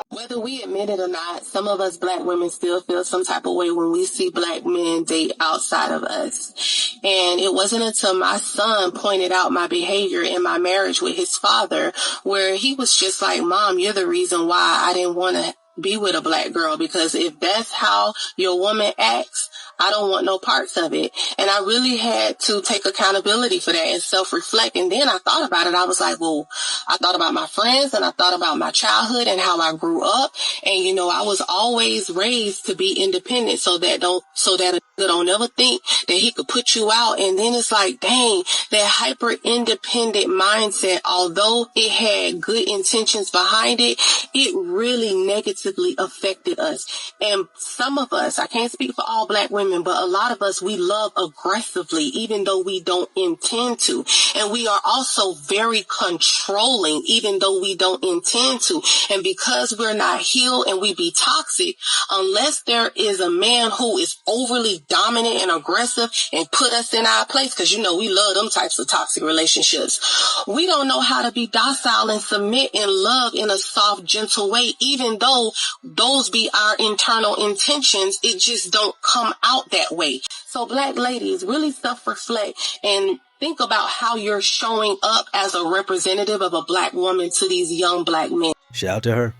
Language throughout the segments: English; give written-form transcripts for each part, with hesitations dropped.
Whether we admit it or not, some of us black women still feel some type of way when we see black men date outside of us. And it wasn't until my son pointed out my behavior in my marriage with his father, where he was just like, Mom, you're the reason why I didn't want to be with a black girl, because if that's how your woman acts, I don't want no parts of it. And I really had to take accountability for that and self-reflect. And then I thought about it. I was like, well, I thought about my friends and I thought about my childhood and how I grew up. And, you know, I was always raised to be independent so that a nigga don't ever think that he could put you out. And then it's like, dang, that hyper independent mindset, although it had good intentions behind it, it really negatively affected us. And some of us, I can't speak for all black women, but a lot of us, we love aggressively, even though we don't intend to. And we are also very controlling, even though we don't intend to. And because we're not healed and we be toxic, unless there is a man who is overly dominant and aggressive and put us in our place, because, you know, we love them types of toxic relationships. We don't know how to be docile and submit and love in a soft, gentle way, even though those be our internal intentions. It just don't come out that way. So black ladies, really self-reflect and think about how you're showing up as a representative of a black woman to these young black men. Shout out to her.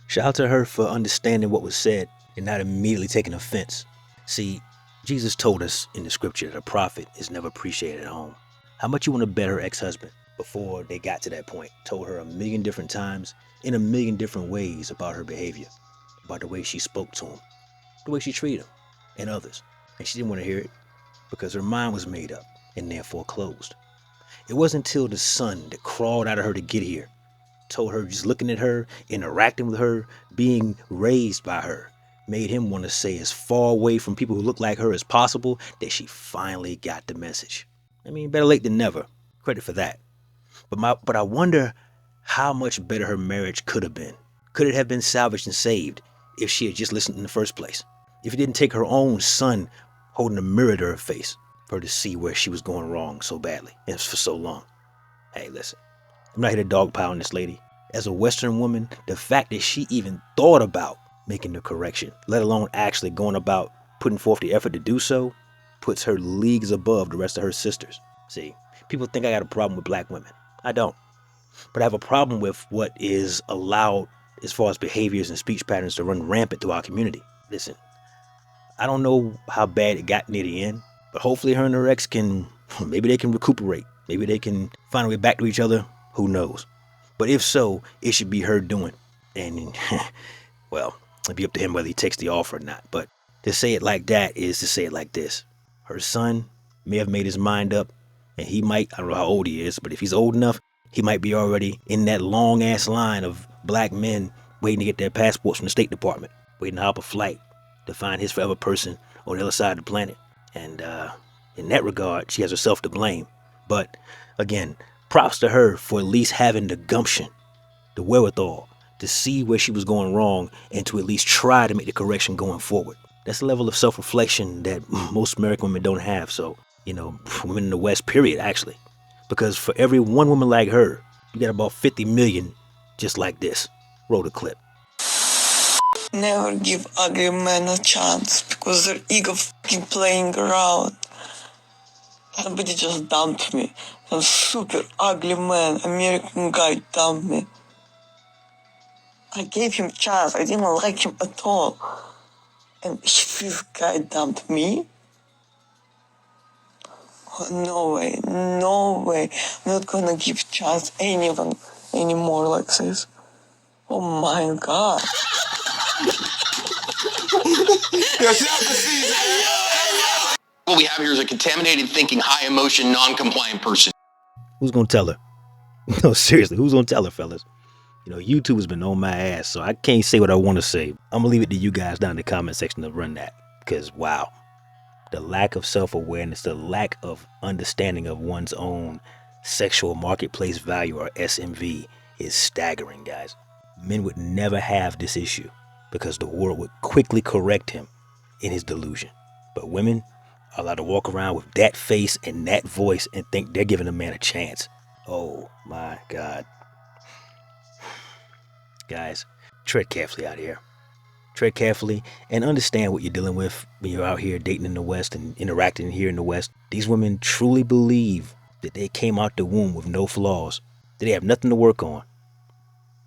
Shout out to her for understanding what was said and not immediately taking offense. See, Jesus told us in the scripture that a prophet is never appreciated at home. How much you want to bet her ex-husband before they got to that point told her a million different times in a million different ways about her behavior, about the way she spoke to him, the way she treated him and others. And she didn't want to hear it because her mind was made up and therefore closed. It wasn't until the son that crawled out of her to get here told her, just looking at her, interacting with her, being raised by her, made him want to stay as far away from people who look like her as possible, that she finally got the message. I mean, better late than never. Credit for that. But I wonder how much better her marriage could have been. Could it have been salvaged and saved if she had just listened in the first place? If it didn't take her own son holding a mirror to her face for her to see where she was going wrong so badly and for so long. Hey, listen, I'm not here to dogpile on this lady. As a Western woman, the fact that she even thought about making the correction, let alone actually going about putting forth the effort to do so, puts her leagues above the rest of her sisters. See, people think I got a problem with black women. I don't. But I have a problem with what is allowed as far as behaviors and speech patterns to run rampant through our community. Listen, I don't know how bad it got near the end, but hopefully her and her ex maybe they can recuperate. Maybe they can find a way back to each other. Who knows? But if so, it should be her doing. And, well, it'd be up to him whether he takes the offer or not. But to say it like that is to say it like this. Her son may have made his mind up, and he might, I don't know how old he is, but if he's old enough, he might be already in that long-ass line of black men waiting to get their passports from the State Department, waiting to hop a flight to find his forever person on the other side of the planet. And in that regard, she has herself to blame. But again, props to her for at least having the gumption, the wherewithal to see where she was going wrong and to at least try to make the correction going forward. That's a level of self-reflection that most American women don't have. So, you know, women in the West, period, actually. Because for every one woman like her, you got about 50 million just like this. Roll the clip. Never give ugly men a chance because their ego fucking playing around. Somebody just dumped me. Some super ugly man, American guy dumped me. I gave him a chance. I didn't like him at all. And this guy dumped me? Oh, no way, no way. I'm not gonna give a chance anyone anymore like this. Oh my God. What we have here is a contaminated thinking, high emotion, non-compliant person. Who's gonna tell her? No, seriously, who's gonna tell her, fellas? You know, YouTube has been on my ass, so I can't say what I want to say. I'm gonna leave it to you guys down in the comment section to run that. Because, wow, the lack of self-awareness, the lack of understanding of one's own sexual marketplace value, or SMV, is staggering, guys. Men would never have this issue because the world would quickly correct him in his delusion. But women, are allowed to walk around with that face and that voice and think they're giving a man a chance. Oh my God. Guys, tread carefully out here. Tread carefully and understand what you're dealing with when you're out here dating in the West and interacting here in the West. These women truly believe that they came out the womb with no flaws, that they have nothing to work on,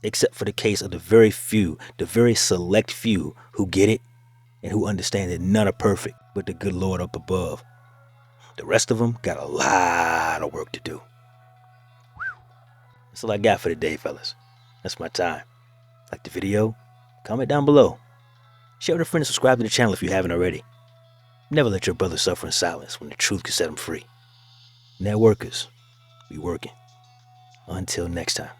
except for the case of the very few, the very select few who get it and who understand that none are perfect but the good Lord up above. The rest of them got a lot of work to do. That's all I got for today, fellas. That's my time. Like the video? Comment down below. Share with a friend and subscribe to the channel if you haven't already. Never let your brother suffer in silence when the truth can set him free. Networkers, we working. Until next time.